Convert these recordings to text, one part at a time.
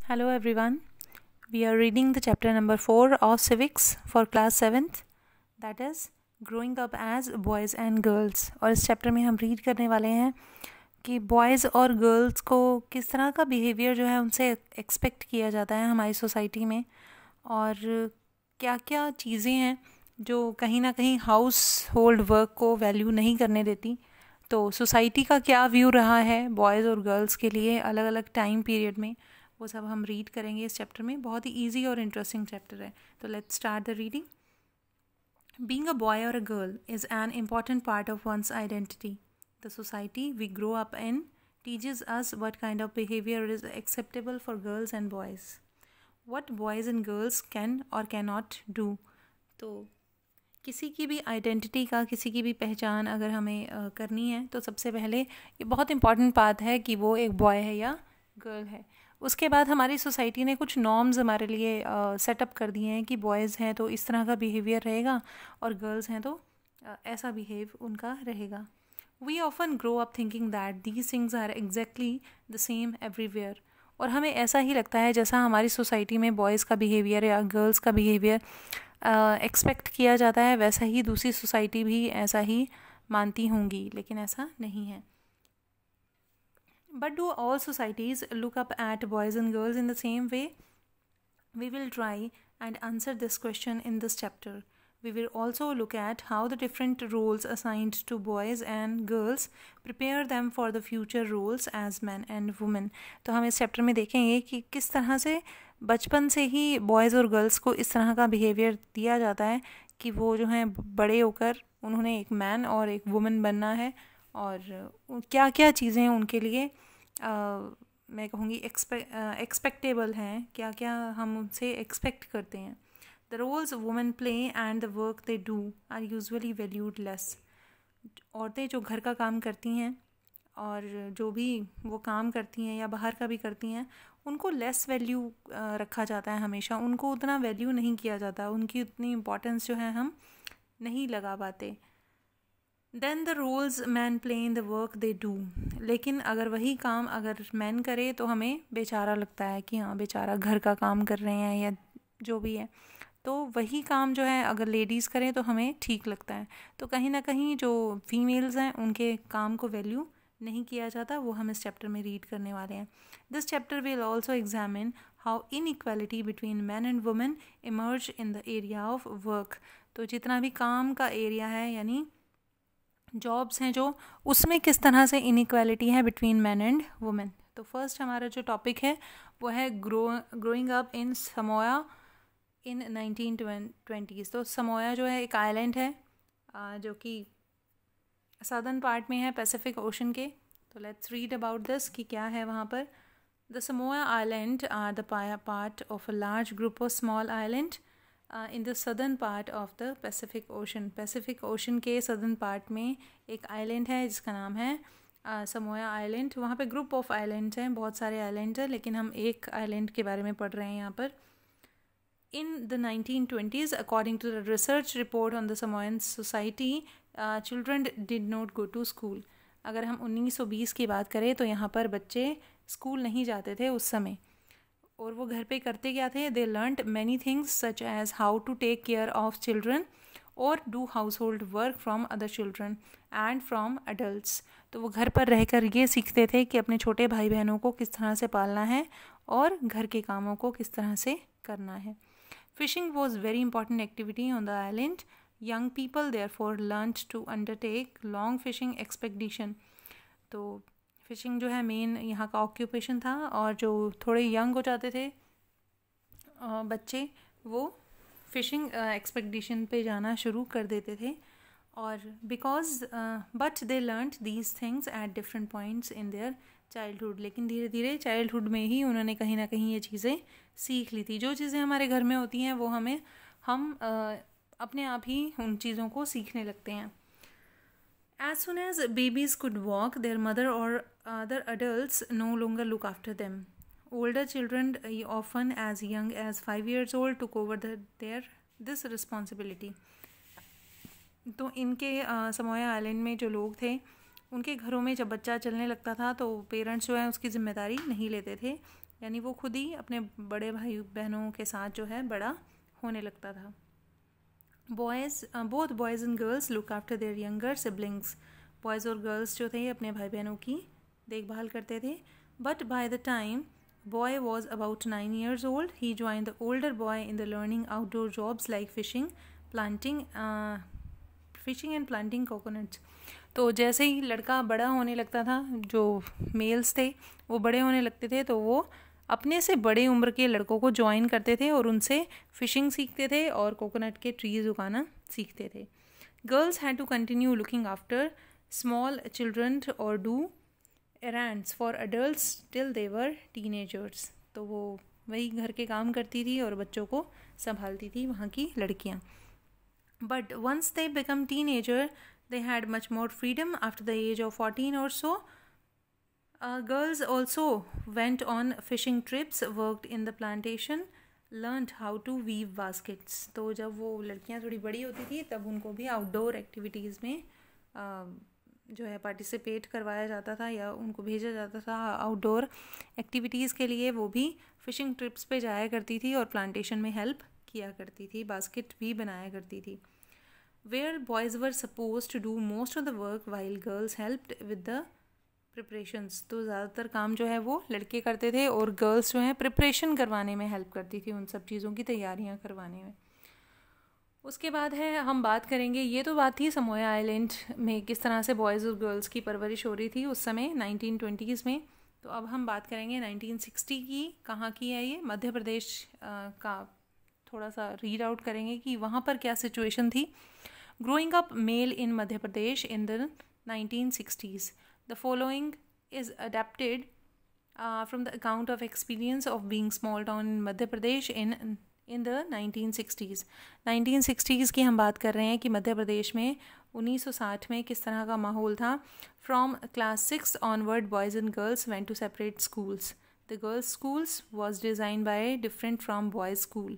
Hello everyone. We are reading the chapter number 4 of civics for class 7th, that is growing up as boys and girls. और इस chapter में हम read करने वाले हैं कि बॉयज़ और गर्ल्स को किस तरह का बिहेवियर जो है उनसे एक्सपेक्ट किया जाता है हमारी सोसाइटी में, और क्या क्या चीज़ें हैं जो कहीं ना कहीं हाउस होल्ड वर्क को वैल्यू नहीं करने देती। तो सोसाइटी का क्या व्यू रहा है बॉयज़ और गर्ल्स के लिए अलग अलग टाइम पीरियड में, वो सब हम रीड करेंगे इस चैप्टर में। बहुत ही इजी और इंटरेस्टिंग चैप्टर है। तो let's start the reading. Being a boy और a girl is an important part of one's identity. The society we grow up in teaches us what kind of behavior is acceptable for girls and boys, what boys and girls can or cannot do. तो किसी की भी identity का, किसी की भी पहचान अगर हमें करनी है तो सबसे पहले ये बहुत इंपॉर्टेंट बात है कि वो एक बॉय है या गर्ल है। उसके बाद हमारी सोसाइटी ने कुछ नॉर्म्स हमारे लिए सेटअप कर दिए हैं कि बॉयज़ हैं तो इस तरह का बिहेवियर रहेगा और गर्ल्स हैं तो ऐसा बिहेव उनका रहेगा। We often grow up thinking that these things are exactly the same everywhere. और हमें ऐसा ही लगता है जैसा हमारी सोसाइटी में बॉयज़ का बिहेवियर या गर्ल्स का बिहेवियर एक्सपेक्ट किया जाता है वैसा ही दूसरी सोसाइटी भी ऐसा ही मानती होंगी, लेकिन ऐसा नहीं है। But do all societies look up at boys and girls in the same way? We will try and answer this question in this chapter. We will also look at how the different roles assigned to boys and girls prepare them for the future roles as men and women. तो हम इस chapter में देखेंगे कि किस तरह से बचपन से ही बॉयज़ और गर्ल्स को इस तरह का बिहेवियर दिया जाता है कि वो जो हैं बड़े होकर उन्होंने एक मैन और एक वुमेन बनना है, और क्या क्या चीज़ें उनके लिए मैं कहूँगी एक्सपेक्टेबल हैं, क्या क्या हम उनसे एक्सपेक्ट करते हैं। The roles women play and the work they do are usually valued less. औरतें जो घर का काम करती हैं और जो भी वो काम करती हैं या बाहर का भी करती हैं उनको लेस वैल्यू रखा जाता है हमेशा, उनको उतना वैल्यू नहीं किया जाता, उनकी उतनी इम्पोर्टेंस जो है हम नहीं लगा पाते। Then the roles man play in the work they do. लेकिन अगर वही काम अगर मैन करे तो हमें बेचारा लगता है कि हाँ बेचारा घर का काम कर रहे हैं या जो भी है, तो वही काम जो है अगर लेडीज़ करें तो हमें ठीक लगता है। तो कहीं ना कहीं जो फीमेल्स हैं उनके काम को वैल्यू नहीं किया जाता, वो हम इस चैप्टर में रीड करने वाले हैं। This chapter will also examine how inequality between man and women emerge in the area of work. तो जितना भी काम का एरिया है यानी जॉब्स हैं जो, उसमें किस तरह से इनइक्वालिटी है बिटवीन मैन एंड वुमेन। तो फर्स्ट हमारा जो टॉपिक है वो है growing up in Samoa in 1920s. तो समोआ जो है एक आइलैंड है जो कि सदर्न पार्ट में है पैसिफिक ओशन के. तो लेट्स रीड अबाउट दिस कि क्या है वहाँ पर. The Samoa island are the part of a large group of small island in the southern part of the Pacific ocean. Pacific ocean के सदर्न पार्ट में एक आइलैंड है जिसका नाम है समोआ आइलैंड. वहाँ पे ग्रुप ऑफ आइलैंड्स हैं, बहुत सारे आइलैंड हैं, लेकिन हम एक आइलैंड के बारे में पढ़ रहे हैं यहाँ पर. In the 1920s, according to the research report on the Samoan society, children did not go to school. अगर हम 1920 की बात करें तो यहाँ पर बच्चे स्कूल नहीं जाते थे उस समय, और वो घर पे करते क्या थे? They learnt many things such as how to take care of children or do household work from other children and from adults. तो वो घर पर रहकर ये सीखते थे कि अपने छोटे भाई बहनों को किस तरह से पालना है और घर के कामों को किस तरह से करना है. Fishing was very important activity on the island. Young people therefore learned to undertake long fishing expedition. तो फिशिंग जो है मेन यहाँ का ऑक्यूपेशन था, और जो थोड़े यंग हो जाते थे बच्चे वो फिशिंग एक्सपेडिशन पे जाना शुरू कर देते थे. और because but they learned these things at different points in their childhood. लेकिन धीरे धीरे चाइल्डहुड में ही उन्होंने कहीं ना कहीं ये चीज़ें सीख ली थी. जो चीज़ें हमारे घर में होती हैं वो हम अपने आप ही उन चीज़ों को सीखने लगते हैं. As soon as babies could walk, their mother or other adults no longer look after them. Older children, often as young as 5 years old, took over this responsibility. तो इनके समोआ आइलैंड में जो लोग थे उनके घरों में जब बच्चा चलने लगता था तो पेरेंट्स जो है उसकी ज़िम्मेदारी नहीं लेते थे, यानी वो खुद ही अपने बड़े भाई बहनों के साथ जो है बड़ा होने लगता था. Both boys and girls look after their younger siblings. Boys और गर्ल्स जो थे अपने भाई बहनों की देखभाल करते थे. But by the time boy was about 9 years old, he joined the older boy in the learning outdoor jobs like fishing and planting coconuts. तो जैसे ही लड़का बड़ा होने लगता था, जो मेल्स थे वो बड़े होने लगते थे, तो वो अपने से बड़े उम्र के लड़कों को ज्वाइन करते थे और उनसे फिशिंग सीखते थे और कोकोनट के ट्रीज उगाना सीखते थे. Girls had to continue looking after small children और do errands for adults till they were teenagers. तो वो वही घर के काम करती थी और बच्चों को संभालती थी वहाँ की लड़कियाँ. But once they become teenager, they had much more freedom after the age of 14 or so. Girls also went on fishing trips, worked in the plantation, learned how to weave baskets. तो जब वो लड़कियाँ थोड़ी बड़ी होती थी तब उनको भी आउटडोर एक्टिविटीज़ में जो है पार्टिसिपेट करवाया जाता था या उनको भेजा जाता था आउटडोर एक्टिविटीज़ के लिए. वो भी फ़िशिंग ट्रिप्स पे जाया करती थी और प्लांटेशन में हेल्प किया करती थी, बास्केट भी बनाया करती थी. Where boys were suppose to do most of the work while girls helped with the preparations. तो ज़्यादातर काम जो है वो लड़के करते थे और गर्ल्स जो है प्रिपरेशन करवाने में हेल्प करती थी, उन सब चीज़ों की तैयारियाँ करवाने में. उसके बाद है हम बात करेंगे, ये तो बात थी समोया आइलैंड में किस तरह से बॉयज़ और गर्ल्स की परवरिश हो रही थी उस समय 1920s में. तो अब हम बात करेंगे 1960 की. कहाँ की है ये? मध्य प्रदेश का थोड़ा सा रीड आउट करेंगे कि वहाँ पर क्या सिचुएशन थी. Growing up male in Madhya Pradesh in the 1960s. The following is adapted from the account of experience of being small town in Madhya Pradesh in the 1960s. 1960s की हम बात कर रहे हैं कि मध्य प्रदेश में 1960 में किस तरह का माहौल था. From class 6 onward boys and girls went to separate schools. The girls schools was design by different from boys school.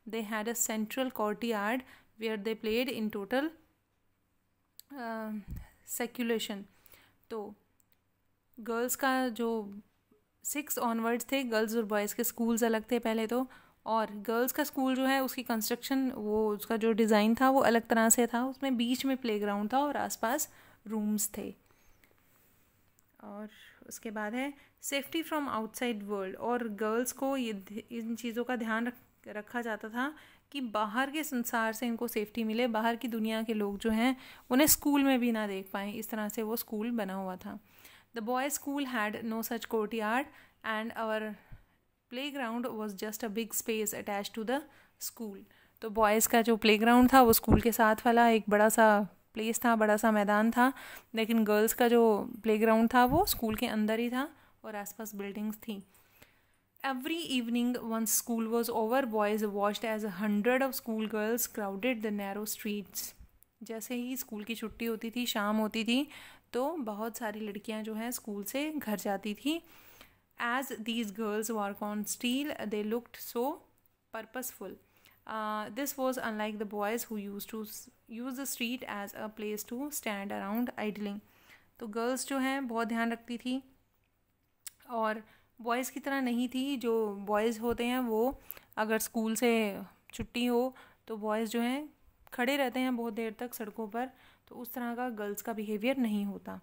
They had a central courtyard where they played in total seclusion. तो girls का जो 6 onwards थे, girls और boys के schools अलग थे पहले तो, और गर्ल्स का स्कूल जो है उसकी कंस्ट्रक्शन, वो उसका जो डिज़ाइन था वो अलग तरह से था. उसमें बीच में प्लेग्राउंड था और आसपास रूम्स थे. और उसके बाद है सेफ्टी फ्रॉम आउटसाइड वर्ल्ड. और गर्ल्स को ये इन चीज़ों का ध्यान रखा जाता था कि बाहर के संसार से इनको सेफ्टी मिले, बाहर की दुनिया के लोग जो हैं उन्हें स्कूल में भी ना देख पाएँ. इस तरह से वो स्कूल बना हुआ था. The boys school had no such courtyard and our playground was just a big space attach to the school. तो बॉयज़ का जो प्लेग्राउंड था वो स्कूल के साथ वाला एक बड़ा सा प्लेस था, बड़ा सा मैदान था. लेकिन गर्ल्स का जो प्लेग्राउंड था वो स्कूल के अंदर ही था और आसपास बिल्डिंग्स थी. Every evening once school was over, boys watched as 100 of school girls crowded the narrow streets. जैसे ही स्कूल की छुट्टी होती थी, शाम होती थी, तो बहुत सारी लड़कियां जो हैं स्कूल से घर जाती थी. As these girls work on steel, they looked so purposeful. This was unlike the boys who used to use the street as a place to stand around idling. तो गर्ल्स जो हैं बहुत ध्यान रखती थी और बॉयज़ की तरह नहीं थी. जो बॉयज़ होते हैं वो अगर स्कूल से छुट्टी हो तो बॉयज़ जो हैं खड़े रहते हैं बहुत देर तक सड़कों पर. तो उस तरह का गर्ल्स का बिहेवियर नहीं होता.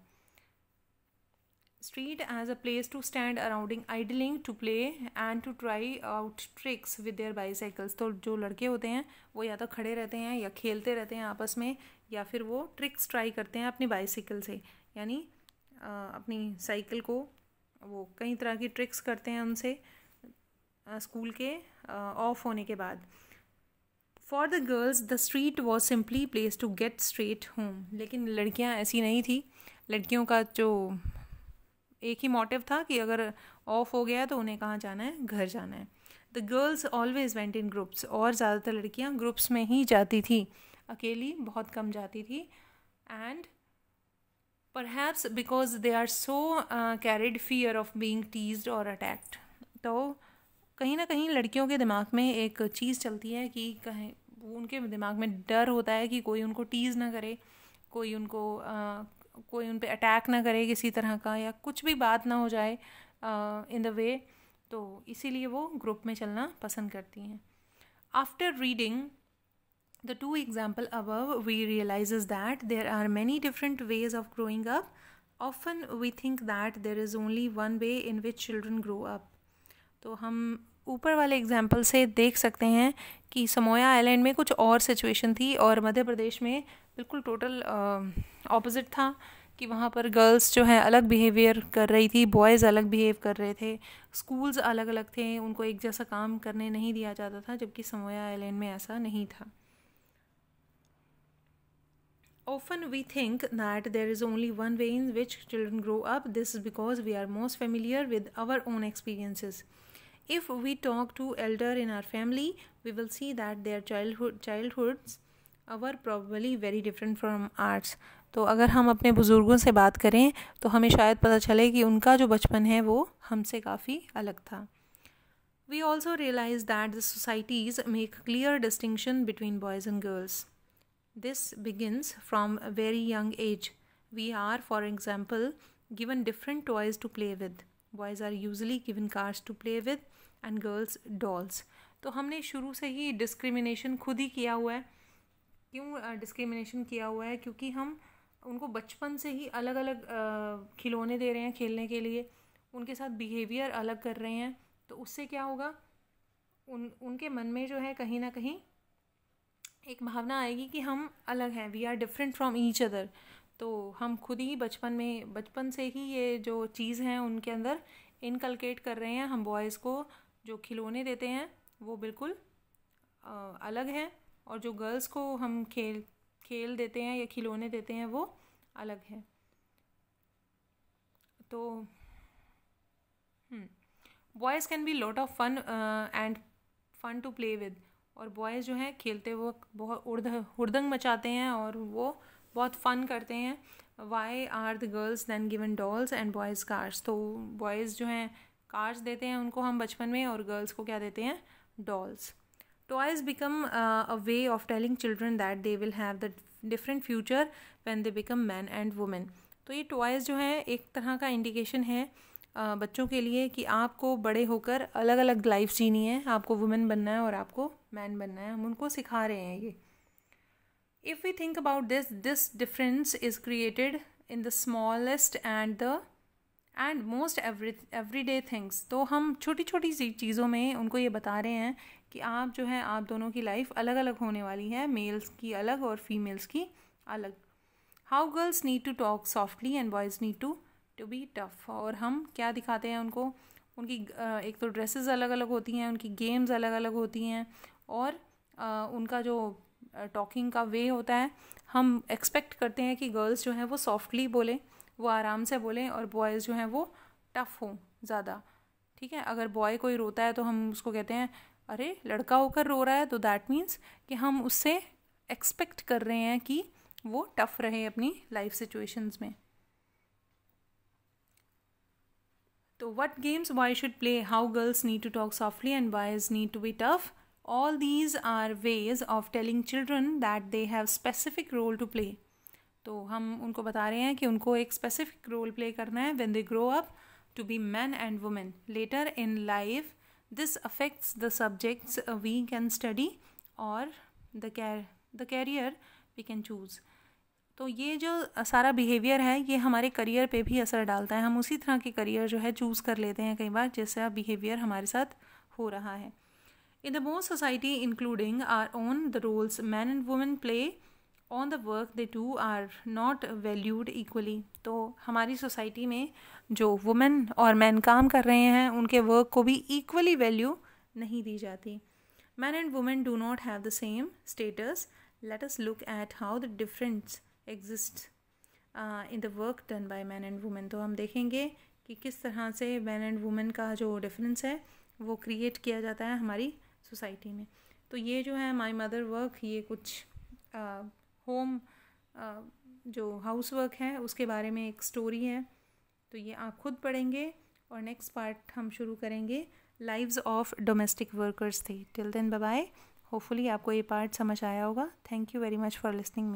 Street as a place to stand around idling, to play and to try out tricks with their bicycles. तो जो लड़के होते हैं वो या तो खड़े रहते हैं या खेलते रहते हैं आपस में, या फिर वो ट्रिक्स ट्राई करते हैं अपनी बाइसिकल से, यानी अपनी साइकिल को वो कई तरह की ट्रिक्स करते हैं उनसे स्कूल के ऑफ होने के बाद. For the girls the street was simply place to get straight home. लेकिन लड़कियां ऐसी नहीं थी. लड़कियों का जो एक ही मोटिव था कि अगर ऑफ हो गया तो उन्हें कहाँ जाना है, घर जाना है. The girls always went in groups. और ज़्यादातर लड़कियाँ ग्रुप्स में ही जाती थी, अकेली बहुत कम जाती थी. And perhaps because they are so carried fear of being teased और अटैक्ड. तो कहीं ना कहीं लड़कियों के दिमाग में एक चीज़ चलती है कि कहीं उनके दिमाग में डर होता है कि कोई उनको टीज़ ना करे, कोई उन पे अटैक ना करे किसी तरह का, या कुछ भी बात ना हो जाए इन द वे तो इसीलिए वो ग्रुप में चलना पसंद करती हैं. After reading the two example above, we realizes that there are many different ways of growing up. Often we think that there is only one way in which children grow up. तो हम ऊपर वाले example से देख सकते हैं कि समोया island में कुछ और सिचुएशन थी और मध्य प्रदेश में बिल्कुल टोटल ऑपोजिट था कि वहाँ पर गर्ल्स जो है अलग बिहेवियर कर रही थी, बॉयज़ अलग बिहेव कर रहे थे, स्कूल्स अलग अलग थे, उनको एक जैसा काम करने नहीं दिया जाता था, जबकि समोया आइलैंड में ऐसा नहीं था. Often we think that there is only one way in which children grow up. This is because we are most familiar with our own experiences. If we talk to elder in our family, we will see that their childhoods are probably very different from ours. तो अगर हम अपने बुज़ुर्गों से बात करें तो हमें शायद पता चले कि उनका जो बचपन है वो हमसे काफ़ी अलग था. We also realize that the societies make clear distinction between boys and girls. This begins from a very young age. We are, for example, given different toys to play with. Boys are usually given cars to play with and girls dolls. तो हमने शुरू से ही discrimination खुद ही किया हुआ है. क्यों discrimination किया हुआ है? क्योंकि हम उनको बचपन से ही अलग अलग खिलौने दे रहे हैं खेलने के लिए, उनके साथ बिहेवियर अलग कर रहे हैं. तो उससे क्या होगा, उनके मन में जो है कहीं ना कहीं एक भावना आएगी कि हम अलग हैं, we are different from each other. तो हम खुद ही बचपन से ही ये जो चीज़ हैं उनके अंदर इनकलकेट कर रहे हैं. हम बॉयज़ को जो खिलौने देते हैं वो बिल्कुल अलग हैं, और जो गर्ल्स को हम खेल देते हैं या खिलौने देते हैं वो अलग हैं. तो boys can be lot of fun and fun to play with. और बॉयज़ जो हैं खेलते वक्त बहुत हुड़दंग मचाते हैं और वो बहुत फ़न करते हैं. Why are the girls then given dolls and boys cars. तो बॉयज़ जो हैं कार्स देते हैं उनको हम बचपन में, और गर्ल्स को क्या देते हैं, dolls. Toys become a way of telling children that they will have the different future when they become man and women. तो ये टॉयज़ जो हैं एक तरह का इंडिकेशन है बच्चों के लिए कि आपको बड़े होकर अलग अलग लाइफ जीनी है, आपको वुमेन बनना है और आपको मैन बनना है. हम उनको सिखा रहे हैं ये. If we think about this difference is created in the smallest and most everyday things. तो हम छोटी छोटी सी चीज़ों में उनको ये बता रहे हैं कि आप जो है आप दोनों की लाइफ अलग अलग होने वाली है, मेल्स की अलग और फीमेल्स की अलग. How girls need to talk softly and boys need to be tough. और हम क्या दिखाते हैं उनको, उनकी एक तो ड्रेसेस अलग अलग होती हैं, उनकी गेम्स अलग अलग होती हैं, और उनका जो टॉकिंग का वे होता है. हम एक्सपेक्ट करते हैं कि गर्ल्स जो हैं वो सॉफ्टली बोलें, वो आराम से बोलें, और बॉयज़ जो हैं वो टफ़ हों ज़्यादा. ठीक है, अगर बॉय कोई रोता है तो हम उसको कहते हैं अरे लड़का होकर रो रहा है, तो दैट मीन्स कि हम उससे एक्सपेक्ट कर रहे हैं कि वो टफ़ रहे अपनी लाइफ सिचुएशंस में. तो what games boys should play, how girls need to talk softly and boys need to be tough. All these are ways of telling children that they have specific role to play. तो हम उनको बता रहे हैं कि उनको एक specific role play करना है when they grow up to be men and women. Later in life, this affects the subjects we can study or the career we can choose. तो ये जो सारा बिहेवियर है ये हमारे करियर पे भी असर डालता है. हम उसी तरह के करियर जो है चूज़ कर लेते हैं कई बार जैसा बिहेवियर हमारे साथ हो रहा है. In the most society including our own, the roles man and women play on the work they do are not valued equally. तो हमारी सोसाइटी में जो वुमेन और मैन काम कर रहे हैं उनके वर्क को भी इक्वली वैल्यू नहीं दी जाती. Man and women do not have the same status. Let us look at how the difference exist in the work done by man and women. तो हम देखेंगे कि किस तरह से मैन एंड वुमेन का जो डिफरेंस है वो क्रिएट किया जाता है हमारी सोसाइटी में. तो ये जो है माय मदर वर्क, ये कुछ होम जो हाउस वर्क है उसके बारे में एक स्टोरी है. तो ये आप खुद पढ़ेंगे और नेक्स्ट पार्ट हम शुरू करेंगे लाइव्स ऑफ डोमेस्टिक वर्कर्स थे. Till then bye bye. Hopefully आपको ये पार्ट समझ आया होगा. Thank you very much for listening me.